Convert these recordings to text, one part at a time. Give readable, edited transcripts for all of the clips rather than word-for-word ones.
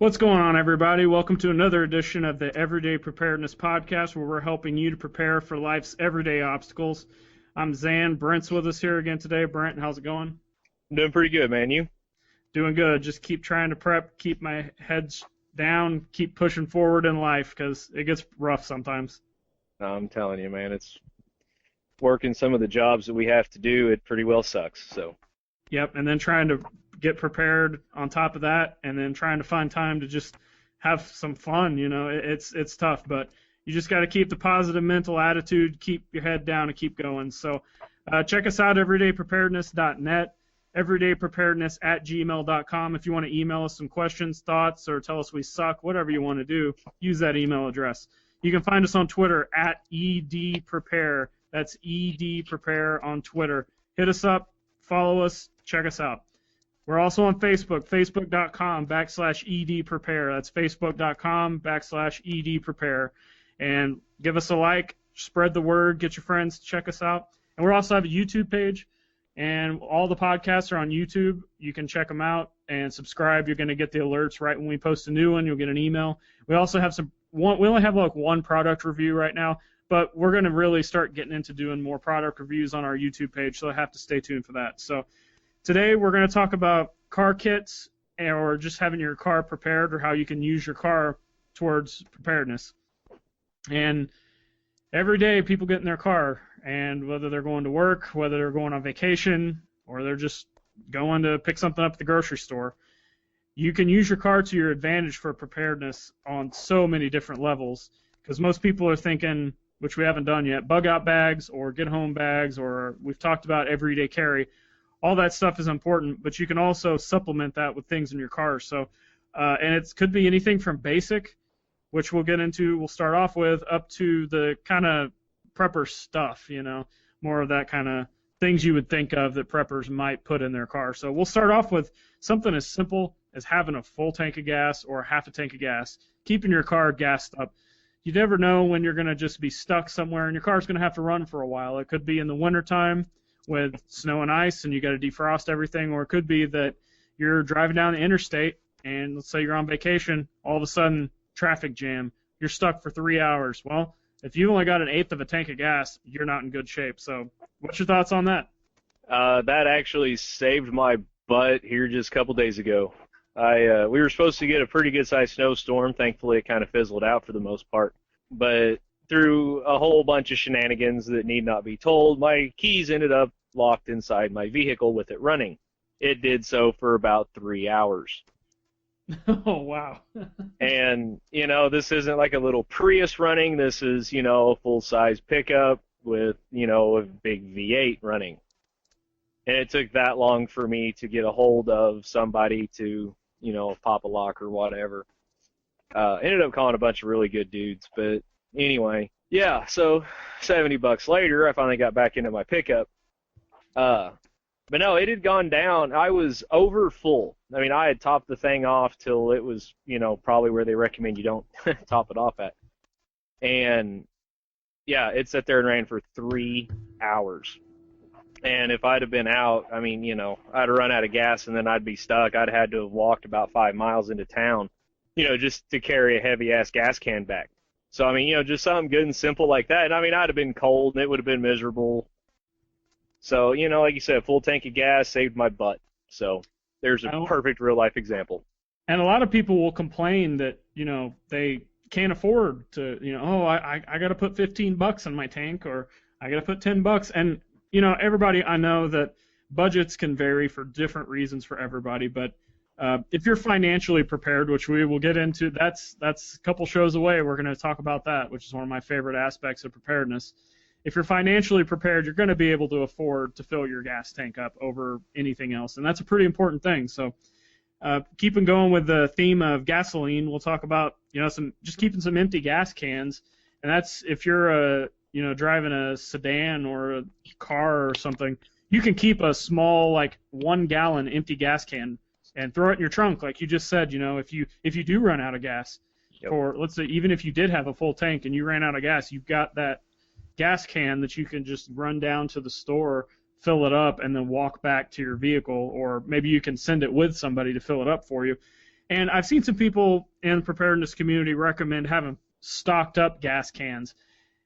What's going on, everybody? Welcome to another edition of the Everyday Preparedness Podcast, where we're helping you to prepare for life's everyday obstacles. I'm Zan. Brent's with us here again today. Brent, how's it going? I'm doing pretty good, man. You? Doing good. Just keep trying to prep, keep my head down, keep pushing forward in life, because it gets rough sometimes. I'm telling you, man, it's working some of the jobs that we have to do. It pretty well sucks. So. Yep, and then trying to get prepared on top of that, and then trying to find time to just have some fun. You know, it's tough, but you just got to keep the positive mental attitude, keep your head down, and keep going. So check us out, everydaypreparedness.net, everydaypreparedness@gmail.com. If you want to email us some questions, thoughts, or tell us we suck, whatever you want to do, use that email address. You can find us on Twitter @EDPrepare. That's EDPrepare on Twitter. Hit us up, follow us, check us out. We're also on Facebook, facebook.com/EDPrepare. That's facebook.com/EDPrepare. And give us a like, spread the word, get your friends to check us out. And we also have a YouTube page, and all the podcasts are on YouTube. You can check them out and subscribe. You're going to get the alerts right when we post a new one. You'll get an email. We also have we only have like one product review right now, but we're going to really start getting into doing more product reviews on our YouTube page, so I have to stay tuned for that. So today we're going to talk about car kits, or just having your car prepared, or how you can use your car towards preparedness. And every day people get in their car, and whether they're going to work, whether they're going on vacation, or they're just going to pick something up at the grocery store, you can use your car to your advantage for preparedness on so many different levels, because most people are thinking, which we haven't done yet, bug out bags or get home bags, or we've talked about everyday carry. All that stuff is important, but you can also supplement that with things in your car. So, and it could be anything from basic, which we'll get into, we'll start off with, up to the kind of prepper stuff, you know, more of that kind of things you would think of that preppers might put in their car. So we'll start off with something as simple as having a full tank of gas or half a tank of gas, keeping your car gassed up. You never know when you're going to just be stuck somewhere and your car's going to have to run for a while. It could be in the wintertime with snow and ice and you got to defrost everything, or it could be that you're driving down the interstate and let's say you're on vacation, all of a sudden traffic jam, you're stuck for 3 hours. Well, if you only got an eighth of a tank of gas, you're not in good shape. So what's your thoughts on that? That actually saved my butt here just a couple days ago. We were supposed to get a pretty good-sized snowstorm. Thankfully, it kind of fizzled out for the most part. But through a whole bunch of shenanigans that need not be told, my keys ended up locked inside my vehicle with it running. It did so for about 3 hours. Oh, wow. And, you know, this isn't like a little Prius running. This is, you know, a full-size pickup with, you know, a big V8 running. And it took that long for me to get a hold of somebody to, you know, pop a lock or whatever. Ended up calling a bunch of really good dudes, but anyway, yeah, so $70 later, I finally got back into my pickup. But no, it had gone down. I was over full. I mean, I had topped the thing off till it was, you know, probably where they recommend you don't top it off at. And, yeah, it sat there and ran for 3 hours. And if I'd have been out, I mean, you know, I'd have run out of gas and then I'd be stuck. I'd had to have walked about 5 miles into town, you know, just to carry a heavy-ass gas can back. So, I mean, you know, just something good and simple like that. And, I mean, I'd have been cold and it would have been miserable. So, you know, like you said, full tank of gas saved my butt. So there's a perfect real-life example. And a lot of people will complain that, you know, they can't afford to, you know, oh, I got to put $15 in my tank, or I got to put $10. And, you know, everybody, I know that budgets can vary for different reasons for everybody, but if you're financially prepared, which we will get into, that's a couple shows away. We're going to talk about that, which is one of my favorite aspects of preparedness. If you're financially prepared, you're going to be able to afford to fill your gas tank up over anything else, and that's a pretty important thing. So keeping going with the theme of gasoline, we'll talk about, you know, just keeping some empty gas cans, and that's if you're driving a sedan or a car or something, you can keep a small, like, 1 gallon empty gas can and throw it in your trunk, like you just said. You know, if you do run out of gas, yep. Or let's say even if you did have a full tank and you ran out of gas, you've got that gas can that you can just run down to the store, fill it up, and then walk back to your vehicle, or maybe you can send it with somebody to fill it up for you. And I've seen some people in the preparedness community recommend having stocked up gas cans.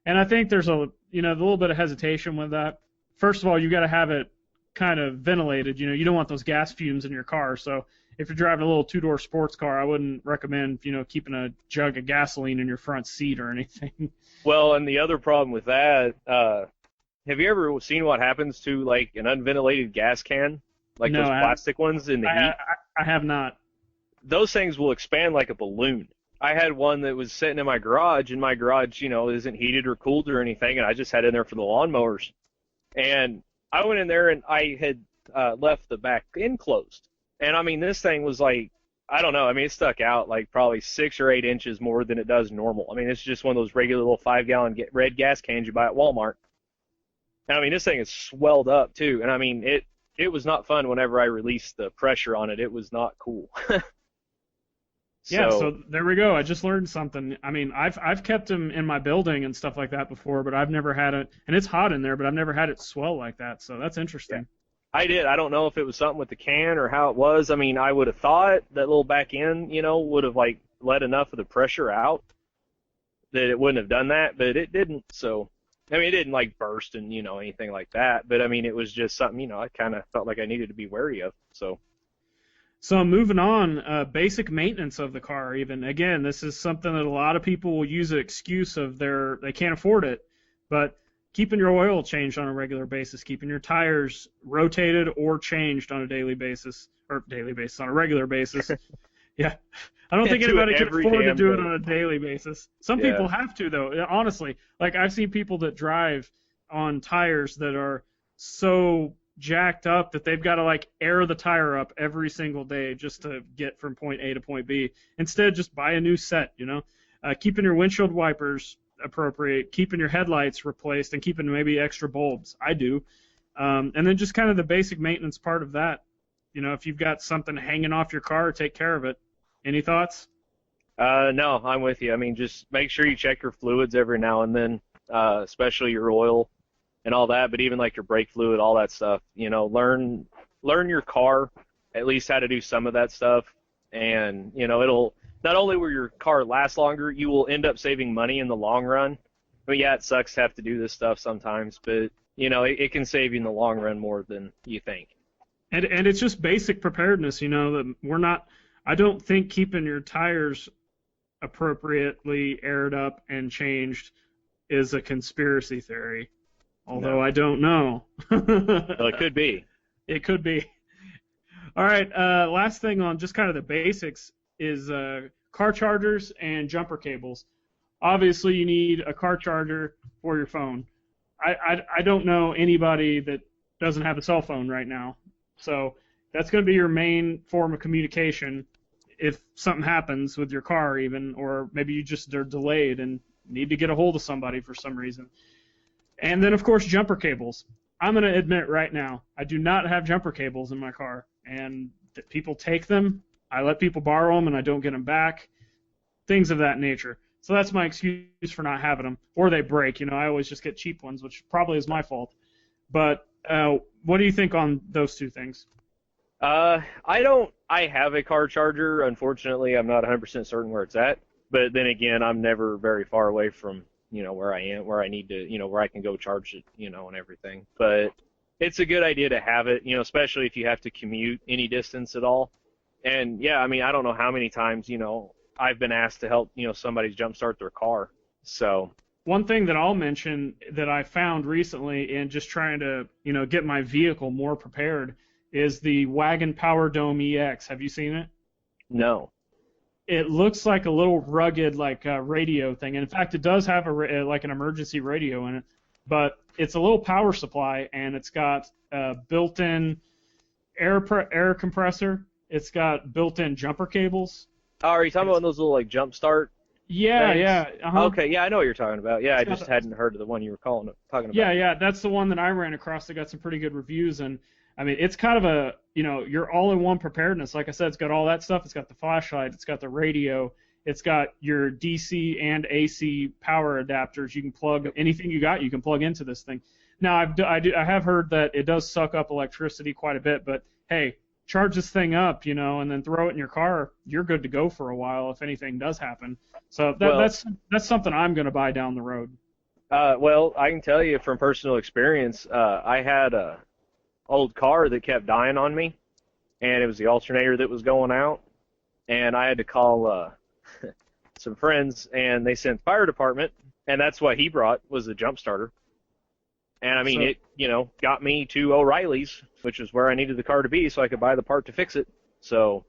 And I think there's a little bit of hesitation with that. First of all, you got to have it kind of ventilated. You don't want those gas fumes in your car. So if you're driving a little two-door sports car, I wouldn't recommend, keeping a jug of gasoline in your front seat or anything. Well, and the other problem with that, have you ever seen what happens to like an unventilated gas can, like No, those plastic ones in the heat? I have not. Those things will expand like a balloon. I had one that was sitting in my garage, and my garage, isn't heated or cooled or anything, and I just had it in there for the lawnmowers. And I went in there, and I had left the back end closed. And, I mean, this thing was like, I don't know, I mean, it stuck out like probably 6 or 8 inches more than it does normal. I mean, it's just one of those regular little 5-gallon red gas cans you buy at Walmart. And, I mean, this thing is swelled up, too. And, I mean, it was not fun whenever I released the pressure on it. It was not cool. Yeah, so there we go. I just learned something. I mean, I've kept them in my building and stuff like that before, but I've never had it, and it's hot in there, but I've never had it swell like that. So that's interesting. Yeah. I did. I don't know if it was something with the can or how it was. I mean, I would have thought that little back end, would have like let enough of the pressure out that it wouldn't have done that, but it didn't. So, I mean, it didn't like burst and anything like that. But I mean, it was just something I kind of felt like I needed to be wary of. So moving on, basic maintenance of the car even. Again, this is something that a lot of people will use an excuse of they can't afford it, but keeping your oil changed on a regular basis, keeping your tires rotated or changed on a on a regular basis. Yeah. I don't think anybody can afford to do it on a daily basis. Some people have to, though. Honestly, like I've seen people that drive on tires that are so jacked up that they've got to like air the tire up every single day just to get from point A to point B. Instead, just buy a new set, keeping your windshield wipers appropriate, keeping your headlights replaced, and keeping maybe extra bulbs. I do. And then just kind of the basic maintenance part of that. If you've got something hanging off your car, take care of it. Any thoughts? No, I'm with you. I mean, just make sure you check your fluids every now and then, especially your oil and all that, but even like your brake fluid, all that stuff, learn your car, at least how to do some of that stuff. And, it'll not only will your car last longer, you will end up saving money in the long run. I mean, yeah, it sucks to have to do this stuff sometimes, but, it can save you in the long run more than you think. And it's just basic preparedness, that I don't think keeping your tires appropriately aired up and changed is a conspiracy theory. Although I don't know. Well, it could be. It could be. All right, last thing on just kind of the basics is car chargers and jumper cables. Obviously, you need a car charger for your phone. I don't know anybody that doesn't have a cell phone right now. So that's going to be your main form of communication if something happens with your car even, or maybe you just are delayed and need to get a hold of somebody for some reason. And then, of course, jumper cables. I'm going to admit right now, I do not have jumper cables in my car, and people take them. I let people borrow them, and I don't get them back, things of that nature. So that's my excuse for not having them, or they break. I always just get cheap ones, which probably is my fault. But what do you think on those two things? I have a car charger. Unfortunately, I'm not 100% certain where it's at. But then again, I'm never very far away from where I am, where I need to, where I can go charge it, and everything. But it's a good idea to have it, especially if you have to commute any distance at all. And yeah, I mean, I don't know how many times, I've been asked to help, somebody jumpstart their car. So one thing that I'll mention that I found recently in just trying to, get my vehicle more prepared is the Wagon Power Dome EX. Have you seen it? No. It looks like a little rugged radio thing, and in fact, it does have like an emergency radio in it. But it's a little power supply, and it's got built-in air compressor. It's got built-in jumper cables. Oh, are you talking about those little jump start? Yeah, things? Yeah. Uh-huh. Okay, yeah, I know what you're talking about. Yeah, I just hadn't heard of the one you were talking about. Yeah, that's the one that I ran across that got some pretty good reviews, and I mean, it's kind of a, your all-in-one preparedness. Like I said, it's got all that stuff. It's got the flashlight. It's got the radio. It's got your DC and AC power adapters. You can plug anything you got. You can plug into this thing. Now, I have heard that it does suck up electricity quite a bit, but hey, charge this thing up, and then throw it in your car, you're good to go for a while if anything does happen. So that's something I'm going to buy down the road. Well, I can tell you from personal experience, I had a old car that kept dying on me, and it was the alternator that was going out, and I had to call some friends, and they sent fire department, and that's what he brought was the jump starter. And I mean, it got me to O'Reilly's, which is where I needed the car to be, so I could buy the part to fix it. So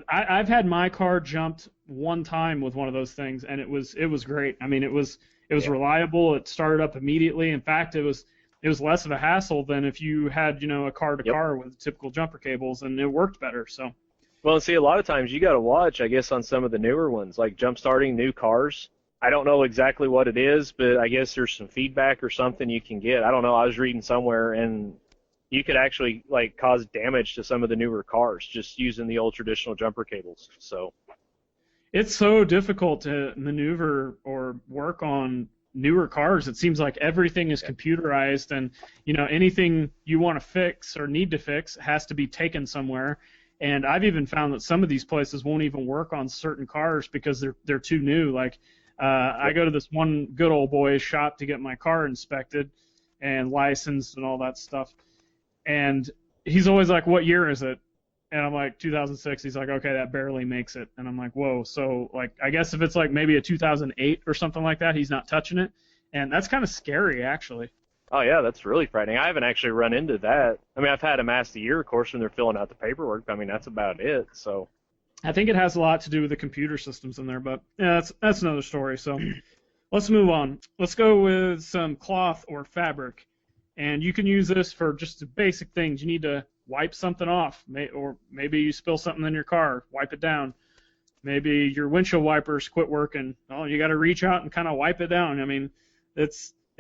I've had my car jumped one time with one of those things, and it was great. I mean, it was reliable. It started up immediately. In fact, it was less of a hassle than if you had a car to car with typical jumper cables, and it worked better. So. Well, see, a lot of times you got to watch, I guess, on some of the newer ones, like jump starting new cars. I don't know exactly what it is, but I guess there's some feedback or something you can get. I don't know. I was reading somewhere, and you could actually cause damage to some of the newer cars just using the old traditional jumper cables. So it's so difficult to maneuver or work on newer cars. It seems like everything is computerized, and anything you want to fix or need to fix has to be taken somewhere. And I've even found that some of these places won't even work on certain cars because they're too new. I go to this one good old boy's shop to get my car inspected and licensed and all that stuff. And he's always like, "What year is it?" And I'm like, 2006. He's like, "Okay, that barely makes it." And I'm like, "Whoa." So I guess if it's maybe a 2008 or something like that, he's not touching it. And that's kind of scary, actually. Oh, yeah, that's really frightening. I haven't actually run into that. I mean, I've had them ask the year, of course, when they're filling out the paperwork. I mean, that's about it. So I think it has a lot to do with the computer systems in there, but yeah, that's another story. So let's move on. Let's go with some cloth or fabric, and you can use this for just the basic things. You need to wipe something off, or maybe you spill something in your car, wipe it down. Maybe your windshield wipers quit working. Oh, you got to reach out and kind of wipe it down. I mean, it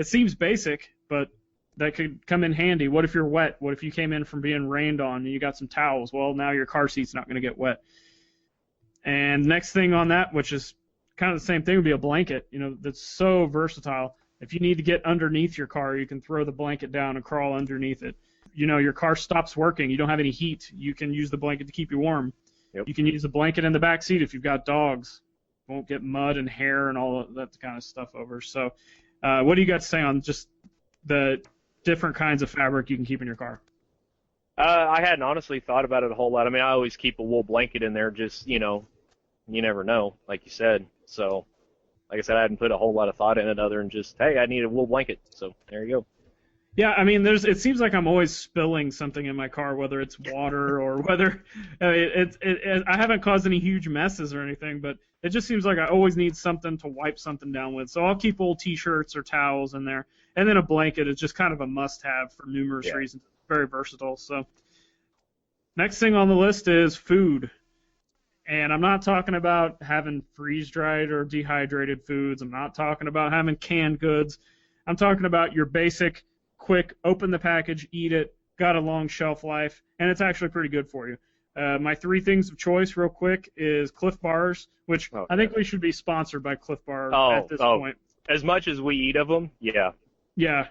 seems basic, but that could come in handy. What if you're wet? What if you came in from being rained on and you got some towels? Well, now your car seat's not going to get wet. And next thing on that, which is kind of the same thing, would be a blanket. That's so versatile. If you need to get underneath your car, you can throw the blanket down and crawl underneath it. Your car stops working. You don't have any heat. You can use the blanket to keep you warm. Yep. You can use the blanket in the back seat if you've got dogs. Won't get mud and hair and all of that kind of stuff over. So what do you got to say on just the different kinds of fabric you can keep in your car? I hadn't honestly thought about it a whole lot. I mean, I always keep a wool blanket in there just, you never know, like you said. So, like I said, I hadn't put a whole lot of thought in it other than just, hey, I need a wool blanket. So there you go. Yeah, I mean, it seems like I'm always spilling something in my car, whether it's water or whether I haven't caused any huge messes or anything, but it just seems like I always need something to wipe something down with. So I'll keep old T-shirts or towels in there, and then a blanket is just kind of a must-have for numerous reasons. It's very versatile. So next thing on the list is food. And I'm not talking about having freeze-dried or dehydrated foods. I'm not talking about having canned goods. I'm talking about your basic, quick, open the package, eat it, got a long shelf life, and it's actually pretty good for you. My 3 things of choice, real quick, is Cliff Bars, which I think we should be sponsored by Cliff Bar at this point. As much as we eat of them, yeah. Yeah.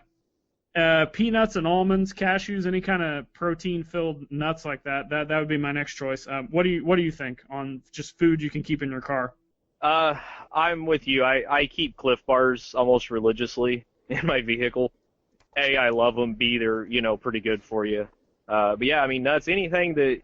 Peanuts and almonds, cashews, any kind of protein-filled nuts like that. That would be my next choice. What do you think on just food you can keep in your car? I'm with you. I keep Cliff Bars almost religiously in my vehicle. A, I love them. B, they're pretty good for you. But yeah, I mean, nuts. Anything that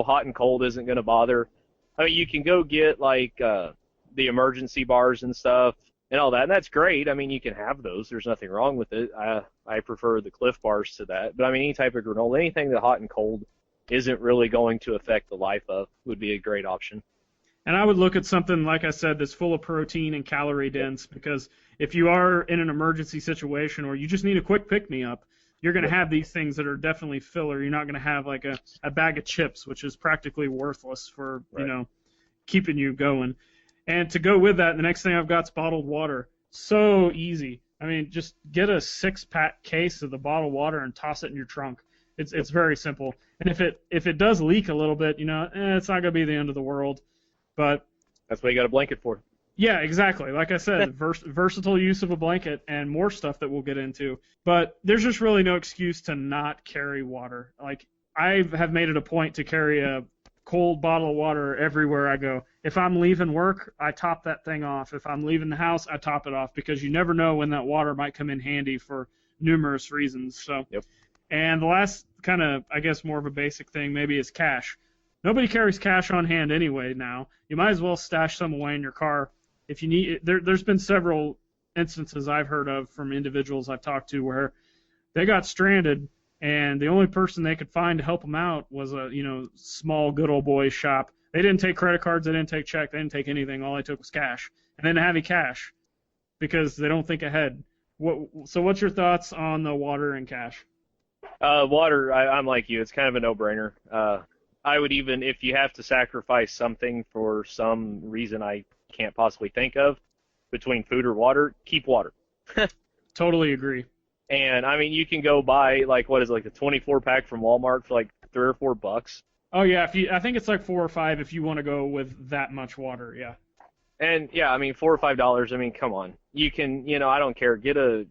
hot and cold isn't going to bother. I mean, you can go get the emergency bars and stuff and all that, and that's great. I mean, you can have those. There's nothing wrong with it. I prefer the Cliff Bars to that. But I mean, any type of granola, anything that hot and cold isn't really going to affect the life of would be a great option. And I would look at something, like I said, that's full of protein and calorie dense, because if you are in an emergency situation or you just need a quick pick-me-up, you're going to have these things that are definitely filler. You're not going to have like a bag of chips, which is practically worthless for, keeping you going. And to go with that, the next thing I've got is bottled water. So easy. I mean, just get a 6-pack case of the bottled water and toss it in your trunk. It's very simple. And if it does leak a little bit, it's not going to be the end of the world. But that's what you got a blanket for. Yeah, exactly. Like I said, versatile use of a blanket and more stuff that we'll get into. But there's just really no excuse to not carry water. Like, I have made it a point to carry a cold bottle of water everywhere I go. If I'm leaving work, I top that thing off. If I'm leaving the house, I top it off, because you never know when that water might come in handy for numerous reasons. So, Yep. And the last kind of, I guess, more of a basic thing maybe is cash. Nobody carries cash on hand anyway now. You might as well stash some away in your car. If you need, there's been several instances I've heard of from individuals I've talked to where they got stranded, and the only person they could find to help them out was a small good old boy shop. They didn't take credit cards, they didn't take check, they didn't take anything. All they took was cash, and then heavy cash, because they don't think ahead. So what's your thoughts on the water and cash? Water, I'm like you. It's kind of a no-brainer. I would even, if you have to sacrifice something for some reason I can't possibly think of, between food or water, keep water. Totally agree. And I mean, you can go buy a 24 pack from Walmart for like $3 or $4. Oh yeah, I think it's like 4 or 5 if you want to go with that much water. Yeah. And yeah, I mean, $4 or $5. I mean, come on. You can, I don't care. Get a,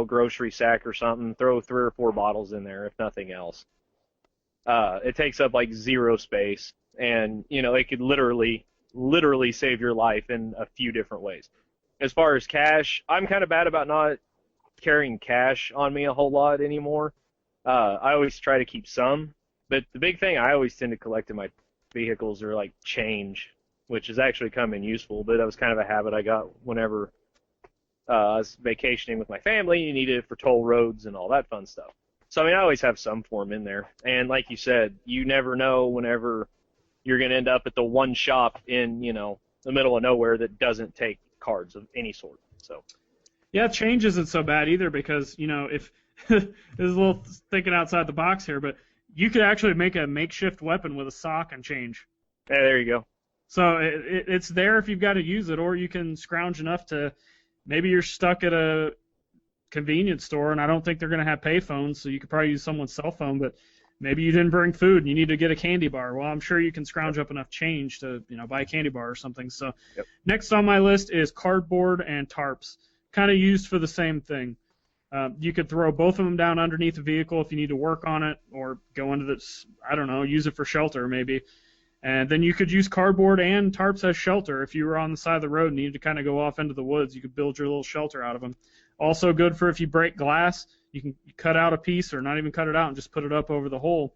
grocery sack or something. Throw 3 or 4 bottles in there, if nothing else. It takes up like zero space, and it could literally save your life in a few different ways. As far as cash, I'm kind of bad about not carrying cash on me a whole lot anymore. I always try to keep some, but the big thing I always tend to collect in my vehicles are like change, which has actually come in useful, but that was kind of a habit I got whenever I was vacationing with my family. You needed it for toll roads and all that fun stuff. So I mean, I always have some form in there, and like you said, you never know whenever you're going to end up at the one shop in the middle of nowhere that doesn't take cards of any sort. So yeah, change isn't so bad either, because if this is a little thinking outside the box here, but you could actually make a makeshift weapon with a sock and change. Yeah, there you go. So it's there if you've got to use it, or you can scrounge enough to, maybe you're stuck at a convenience store and I don't think they're going to have payphones, so you could probably use someone's cell phone, but maybe you didn't bring food and you need to get a candy bar. Well, I'm sure you can scrounge up enough change to buy a candy bar or something. So Next on my list is cardboard and tarps, kind of used for the same thing. You could throw both of them down underneath the vehicle if you need to work on it, or go into this, I don't know, use it for shelter maybe. And then you could use cardboard and tarps as shelter. If you were on the side of the road and needed to kind of go off into the woods, you could build your little shelter out of them. Also good for if you break glass, you can cut out a piece, or not even cut it out and just put it up over the hole.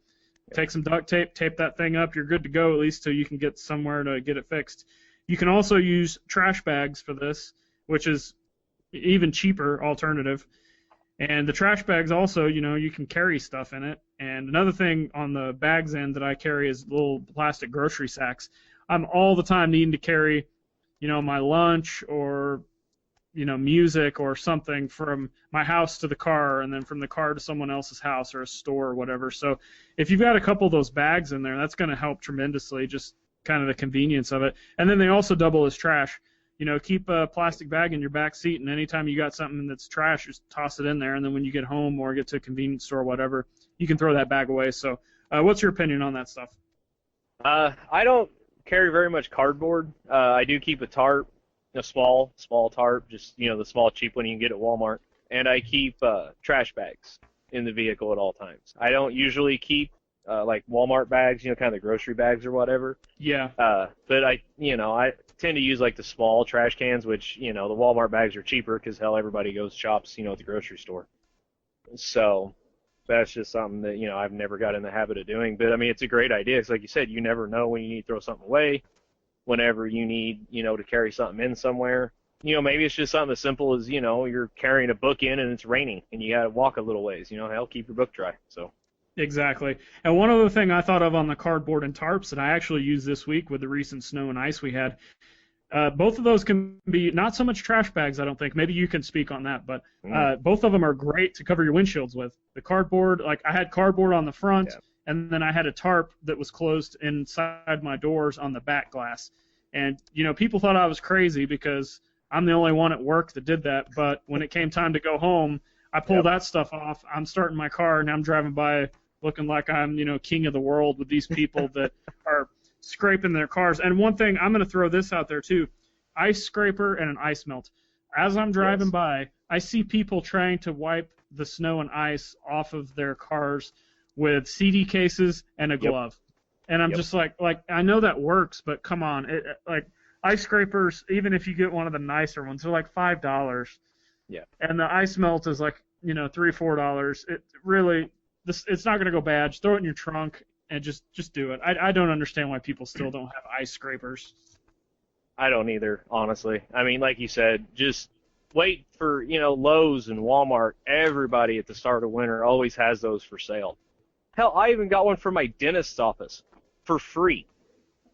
Take some duct tape, tape that thing up, you're good to go, at least till you can get somewhere to get it fixed. You can also use trash bags for this, which is even cheaper alternative. And the trash bags also, you can carry stuff in it. And another thing on the bags end that I carry is little plastic grocery sacks. I'm all the time needing to carry, my lunch or, music or something from my house to the car, and then from the car to someone else's house or a store or whatever. So if you've got a couple of those bags in there, that's going to help tremendously, just kind of the convenience of it. And then they also double as trash. Keep a plastic bag in your back seat, and anytime you got something that's trash, just toss it in there, and then when you get home or get to a convenience store or whatever, you can throw that bag away. So what's your opinion on that stuff? I don't carry very much cardboard. I do keep a tarp, a small tarp, just the small cheap one you can get at Walmart, and I keep trash bags in the vehicle at all times. I don't usually keep like Walmart bags, kind of the grocery bags or whatever. Yeah. But I tend to use like the small trash cans, which the Walmart bags are cheaper because hell, everybody goes shops at the grocery store. So that's just something that I've never got in the habit of doing. But I mean, it's a great idea. It's like you said, you never know when you need to throw something away, whenever you need to carry something in somewhere. Maybe it's just something as simple as you're carrying a book in and it's raining and you got to walk a little ways. Hell, keep your book dry. So. Exactly. And one other thing I thought of on the cardboard and tarps that I actually used this week with the recent snow and ice we had, both of those can be not so much trash bags, I don't think. Maybe you can speak on that, but both of them are great to cover your windshields with. The cardboard, like I had cardboard on the front, and then I had a tarp that was closed inside my doors on the back glass. And, people thought I was crazy because I'm the only one at work that did that, but when it came time to go home, I pulled that stuff off. I'm starting my car, and I'm driving by looking like I'm, king of the world with these people that are scraping their cars. And one thing, I'm going to throw this out there too, ice scraper and an ice melt. As I'm driving by, I see people trying to wipe the snow and ice off of their cars with CD cases and a glove. And I'm just like, I know that works, but come on. Like, ice scrapers, even if you get one of the nicer ones, they're like $5. Yeah. And the ice melt is like, $3 or $4. It really, it's not going to go bad. Just throw it in your trunk and just do it. I don't understand why people still don't have ice scrapers. I don't either, honestly. I mean, like you said, just wait for, Lowe's and Walmart. Everybody at the start of winter always has those for sale. Hell, I even got one for my dentist's office for free.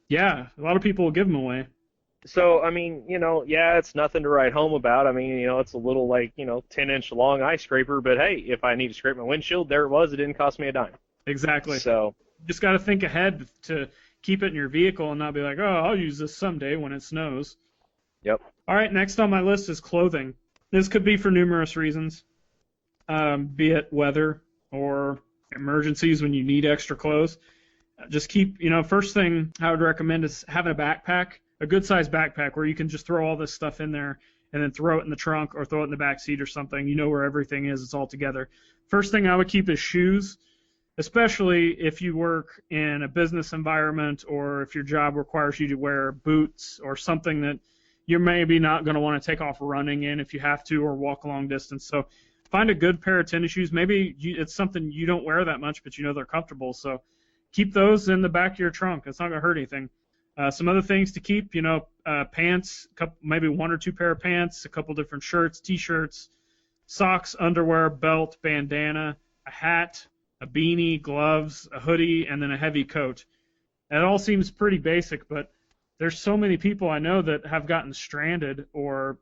Yeah, a lot of people will give them away. So, I mean, it's nothing to write home about. I mean, it's a little 10-inch long ice scraper, but hey, if I need to scrape my windshield, there it was. It didn't cost me a dime. Exactly. So, just got to think ahead to keep it in your vehicle and not be like, oh, I'll use this someday when it snows. Yep. All right, next on my list is clothing. This could be for numerous reasons, be it weather or emergencies when you need extra clothes. Just keep, first thing I would recommend is having a backpack, a good-sized backpack where you can just throw all this stuff in there and then throw it in the trunk or throw it in the back seat or something. You know where everything is. It's all together. First thing I would keep is shoes, especially if you work in a business environment or if your job requires you to wear boots or something that you're maybe not going to want to take off running in if you have to or walk a long distance. So find a good pair of tennis shoes. Maybe it's something you don't wear that much, but they're comfortable. So keep those in the back of your trunk. It's not going to hurt anything. Some other things to keep, pants, maybe 1 or 2 pair of pants, a couple different shirts, T-shirts, socks, underwear, belt, bandana, a hat, a beanie, gloves, a hoodie, and then a heavy coat. That all seems pretty basic, but there's so many people I know that have gotten stranded or,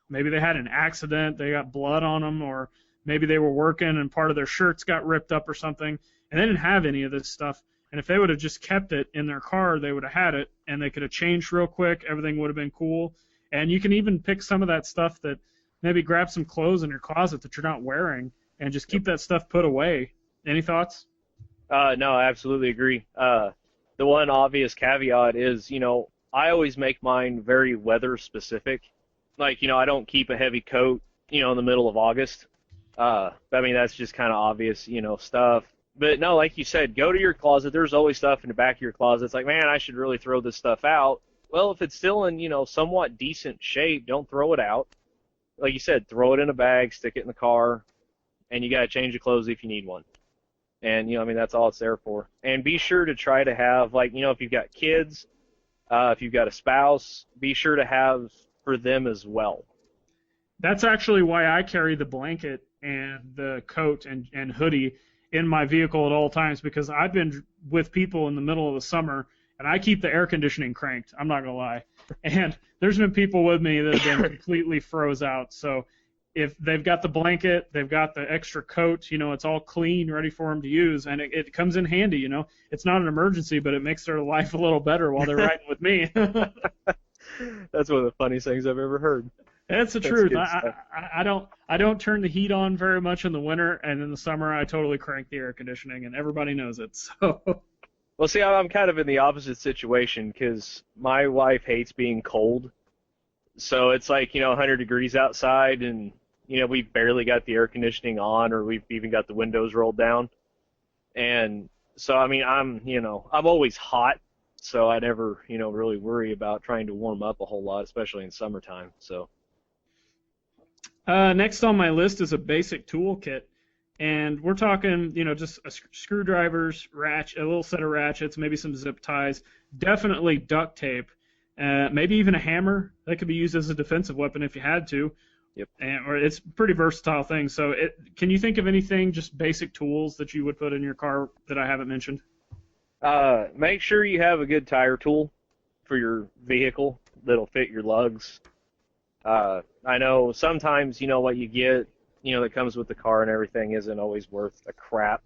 maybe they had an accident, they got blood on them, or maybe they were working and part of their shirts got ripped up or something, and they didn't have any of this stuff. And if they would have just kept it in their car, they would have had it, and they could have changed real quick. Everything would have been cool. And you can even pick some of that stuff that maybe grab some clothes in your closet that you're not wearing and just keep that stuff put away. Any thoughts? No, I absolutely agree. The one obvious caveat is, I always make mine very weather specific. Like, I don't keep a heavy coat, in the middle of August. I mean, that's just kind of obvious, stuff. But no, like you said, go to your closet. There's always stuff in the back of your closet. It's like, man, I should really throw this stuff out. Well, if it's still in, somewhat decent shape, don't throw it out. Like you said, throw it in a bag, stick it in the car, and you got to change your clothes if you need one. And, that's all it's there for. And be sure to try to have, if you've got kids, if you've got a spouse, be sure to have for them as well. That's actually why I carry the blanket and the coat and hoodie in my vehicle at all times, because I've been with people in the middle of the summer and I keep the air conditioning cranked. I'm not going to lie. And there's been people with me that have been completely froze out. So if they've got the blanket, they've got the extra coat, it's all clean, ready for them to use. And it comes in handy, It's not an emergency, but it makes their life a little better while they're riding with me. That's one of the funniest things I've ever heard. That's the truth. I don't turn the heat on very much in the winter, and in the summer I totally crank the air conditioning, and everybody knows it. So. Well, see, I'm kind of in the opposite situation because my wife hates being cold. So it's like 100 degrees outside, and we've barely got the air conditioning on, or we've even got the windows rolled down. And so I mean, I'm always hot, so I never really worry about trying to warm up a whole lot, especially in summertime. So. Next on my list is a basic toolkit, and we're talking, just screwdrivers, a little set of ratchets, maybe some zip ties, definitely duct tape, maybe even a hammer that could be used as a defensive weapon if you had to. Yep. Or it's a pretty versatile thing. So, can you think of anything, just basic tools that you would put in your car that I haven't mentioned? Make sure you have a good tire tool for your vehicle that'll fit your lugs. I know sometimes, what you get, that comes with the car and everything isn't always worth a crap.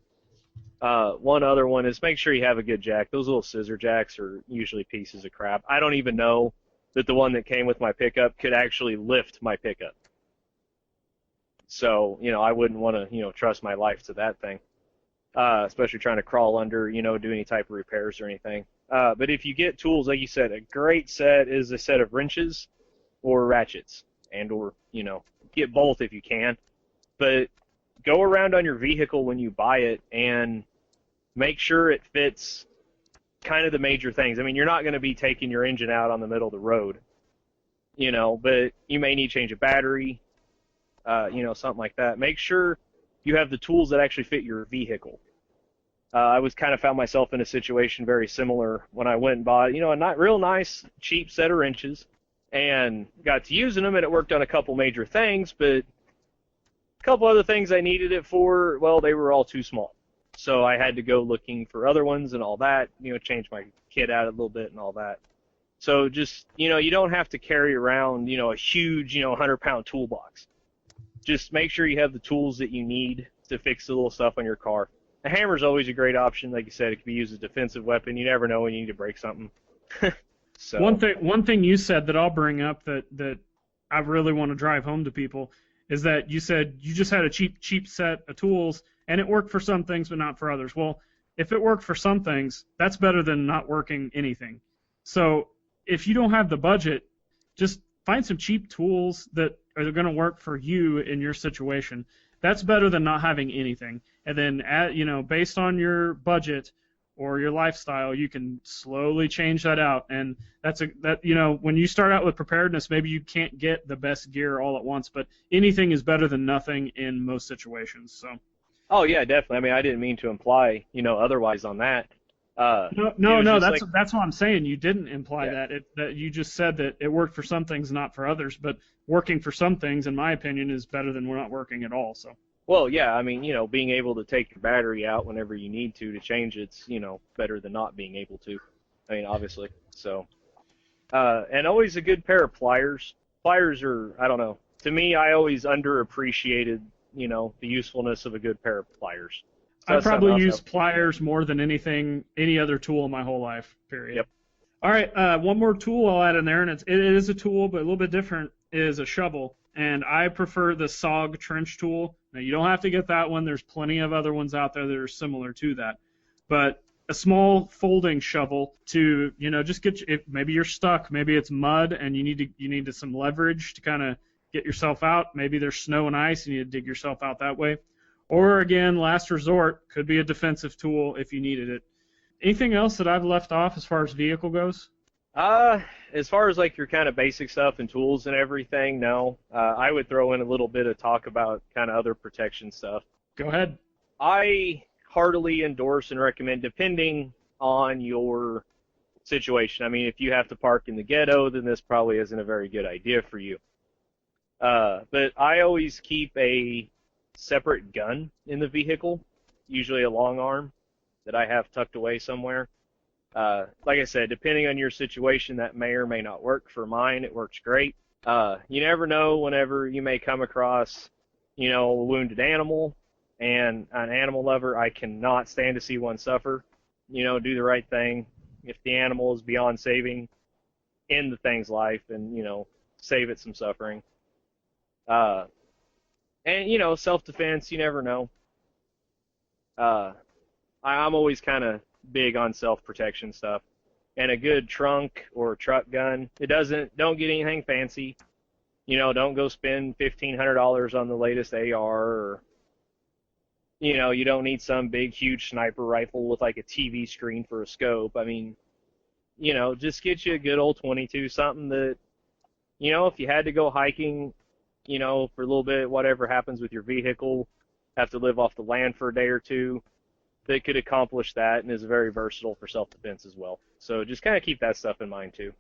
One other one is make sure you have a good jack. Those little scissor jacks are usually pieces of crap. I don't even know that the one that came with my pickup could actually lift my pickup. So, I wouldn't want to, trust my life to that thing, especially trying to crawl under, do any type of repairs or anything. But if you get tools, like you said, a great set is a set of wrenches or ratchets, or get both if you can. But go around on your vehicle when you buy it and make sure it fits kind of the major things. I mean, you're not going to be taking your engine out on the middle of the road, but you may need to change a battery, something like that. Make sure you have the tools that actually fit your vehicle. I found myself in a situation very similar when I went and bought, a not real nice, cheap set of wrenches, and got to using them, and it worked on a couple major things, but a couple other things I needed it for, well, they were all too small. So I had to go looking for other ones and all that, change my kit out a little bit and all that. So just, you don't have to carry around, a huge, 100-pound toolbox. Just make sure you have the tools that you need to fix the little stuff on your car. A hammer's always a great option. Like you said, it can be used as a defensive weapon. You never know when you need to break something. So one thing you said that I'll bring up that I really want to drive home to people is that you said you just had a cheap set of tools and it worked for some things but not for others. Well, if it worked for some things, that's better than not working anything. So if you don't have the budget, just find some cheap tools that are going to work for you in your situation. That's better than not having anything. And then, based on your budget or your lifestyle, you can slowly change that out. And when you start out with preparedness, maybe you can't get the best gear all at once, but anything is better than nothing in most situations. So. Oh yeah, definitely. I mean, I didn't mean to imply, otherwise on that. No. That's what I'm saying. You didn't imply that you just said that it worked for some things, not for others. But working for some things, in my opinion, is better than not working at all. So. Well, yeah. I mean, being able to take your battery out whenever you need to change it's, better than not being able to. I mean, obviously. So, and always a good pair of pliers. Pliers are, I don't know. To me, I always underappreciated, the usefulness of a good pair of pliers. So I probably use pliers more than any other tool in my whole life, period. Yep. All right, one more tool I'll add in there, and it is a tool, but a little bit different, is a shovel. And I prefer the SOG trench tool. Now, you don't have to get that one. There's plenty of other ones out there that are similar to that. But a small folding shovel to, just maybe you're stuck, maybe it's mud, and you need some leverage to kind of get yourself out. Maybe there's snow and ice, and you need to dig yourself out that way. Or, again, last resort, could be a defensive tool if you needed it. Anything else that I've left off as far as vehicle goes? As far as like your kind of basic stuff and tools and everything, no. I would throw in a little bit of talk about kind of other protection stuff. Go ahead. I heartily endorse and recommend, depending on your situation. I mean, if you have to park in the ghetto, then this probably isn't a very good idea for you. But I always keep a separate gun in the vehicle, usually a long arm that I have tucked away somewhere. Like I said, depending on your situation, that may or may not work. For mine, it works great. You never know whenever you may come across, a wounded animal, and an animal lover, I cannot stand to see one suffer. Do the right thing. If the animal is beyond saving, end the thing's life and, save it some suffering. And, self-defense, you never know. I'm always kind of big on self-protection stuff. And a good trunk or truck gun, don't get anything fancy. Don't go spend $1,500 on the latest AR or, you don't need some big, huge sniper rifle with like a TV screen for a scope. I mean, just get you a good old 22, something that, if you had to go hiking, for a little bit, whatever happens with your vehicle, have to live off the land for a day or two, that could accomplish that and is very versatile for self-defense as well. So just kind of keep that stuff in mind too.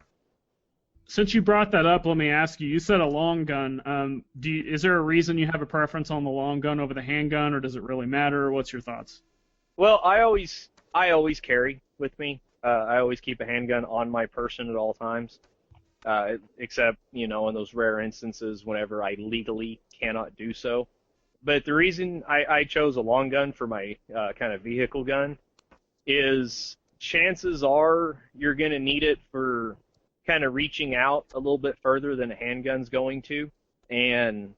Since you brought that up, let me ask you. You said a long gun. Is there a reason you have a preference on the long gun over the handgun, or does it really matter? What's your thoughts? Well, I always carry with me. I always keep a handgun on my person at all times, except in those rare instances whenever I legally cannot do so. But the reason I chose a long gun for my kind of vehicle gun is chances are you're going to need it for kind of reaching out a little bit further than a handgun's going to. And,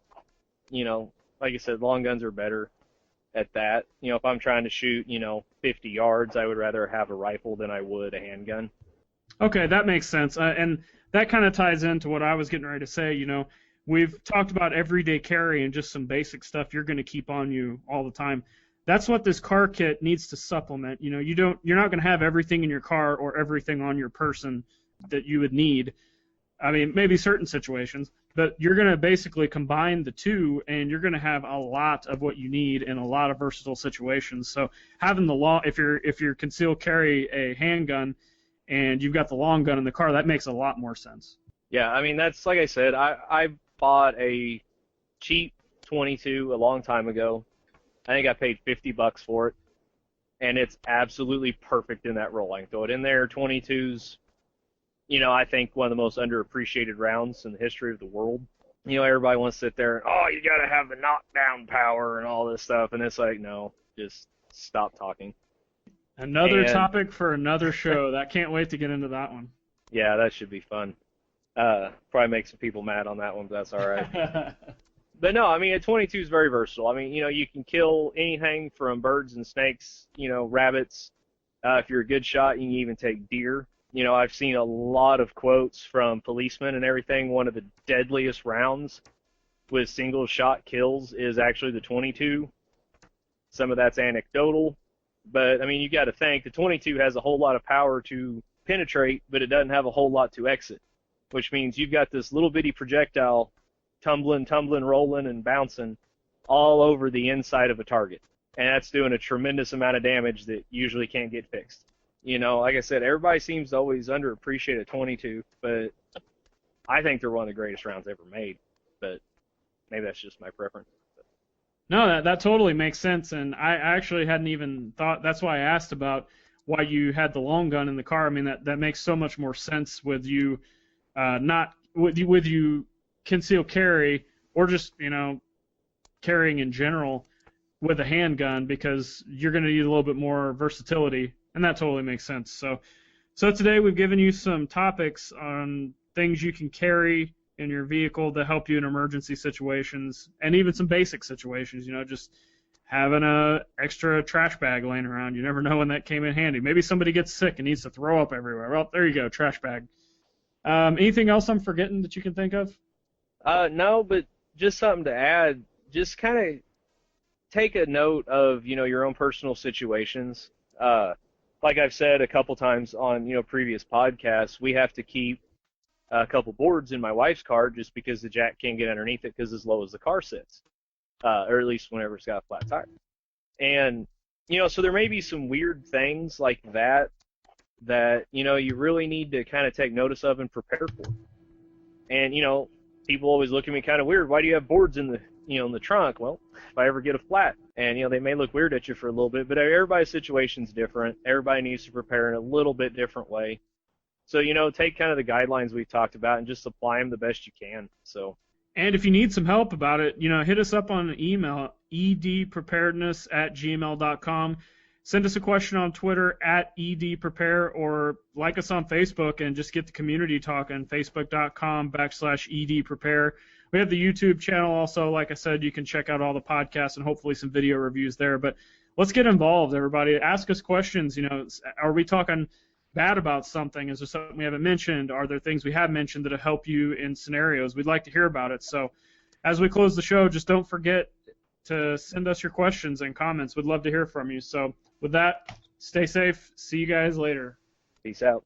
like I said, long guns are better at that. If I'm trying to shoot, 50 yards, I would rather have a rifle than I would a handgun. Okay, that makes sense. And that kind of ties into what I was getting ready to say. We've talked about everyday carry and just some basic stuff you're going to keep on you all the time. that's what this car kit needs to supplement. You know, you're not going to have everything in your car or everything on your person that you would need. I mean, maybe certain situations, but you're going to basically combine the two, and you're going to have a lot of what you need in a lot of versatile situations. So having if you're concealed carry a handgun and you've got the long gun in the car, that makes a lot more sense. Yeah, I mean, that's like I said, I bought a cheap 22 a long time ago. I think I paid $50 for it, and it's absolutely perfect in that role. I can throw it in there. 22s, you know, I think one of the most underappreciated rounds in the history of the world. You know, everybody wants to sit there and, oh, you got to have the knockdown power and all this stuff, and it's like, no, just stop talking. Another topic for another show. I can't wait to get into that one. Yeah, that should be fun. Probably make some people mad on that one, but that's all right. But no, I mean, a 22 is very versatile. I mean, you know, you can kill anything from birds and snakes, you know, rabbits. If you're a good shot, you can even take deer. You know, I've seen a lot of quotes from policemen and everything. One of the deadliest rounds with single shot kills is actually the 22. Some of that's anecdotal, but I mean, you got to think the 22 has a whole lot of power to penetrate, but it doesn't have a whole lot to exit, which means you've got this little bitty projectile tumbling, rolling, and bouncing all over the inside of a target. And that's doing a tremendous amount of damage that usually can't get fixed. You know, like I said, everybody seems to always underappreciate a 22, but I think they're one of the greatest rounds ever made. But maybe that's just my preference. No, that totally makes sense, and I actually hadn't even thought. That's why I asked about why you had the long gun in the car. I mean, that makes so much more sense with you with you conceal carry or just, you know, carrying in general with a handgun, because you're going to need a little bit more versatility, and that totally makes sense. So today we've given you some topics on things you can carry in your vehicle to help you in emergency situations and even some basic situations, you know, just having a extra trash bag laying around. You never know when that came in handy. Maybe somebody gets sick and needs to throw up everywhere. Well, there you go, trash bag. Anything else I'm forgetting that you can think of? No, but just something to add. Just kind of take a note of, you know, your own personal situations. Like I've said a couple times on, you know, previous podcasts, we have to keep a couple boards in my wife's car just because the jack can't get underneath it because as low as the car sits, or at least whenever it's got a flat tire. And, you know, so there may be some weird things like that, you know, you really need to kind of take notice of and prepare for. And, you know, people always look at me kind of weird. Why do you have boards in the, you know, in the trunk? Well, if I ever get a flat, and, you know, they may look weird at you for a little bit, but everybody's situation's different. Everybody needs to prepare in a little bit different way. So, you know, take kind of the guidelines we've talked about and just apply them the best you can. So. And if you need some help about it, you know, hit us up on email, edpreparedness@gmail.com. Send us a question on Twitter @edprepare, or like us on Facebook and just get the community talking, facebook.com/edprepare. We have the YouTube channel also. Like I said, you can check out all the podcasts and hopefully some video reviews there. But let's get involved, everybody. Ask us questions. You know, are we talking bad about something? Is there something we haven't mentioned? Are there things we have mentioned that will help you in scenarios? We'd like to hear about it. So as we close the show, just don't forget to send us your questions and comments. We'd love to hear from you. So with that, stay safe. See you guys later. Peace out.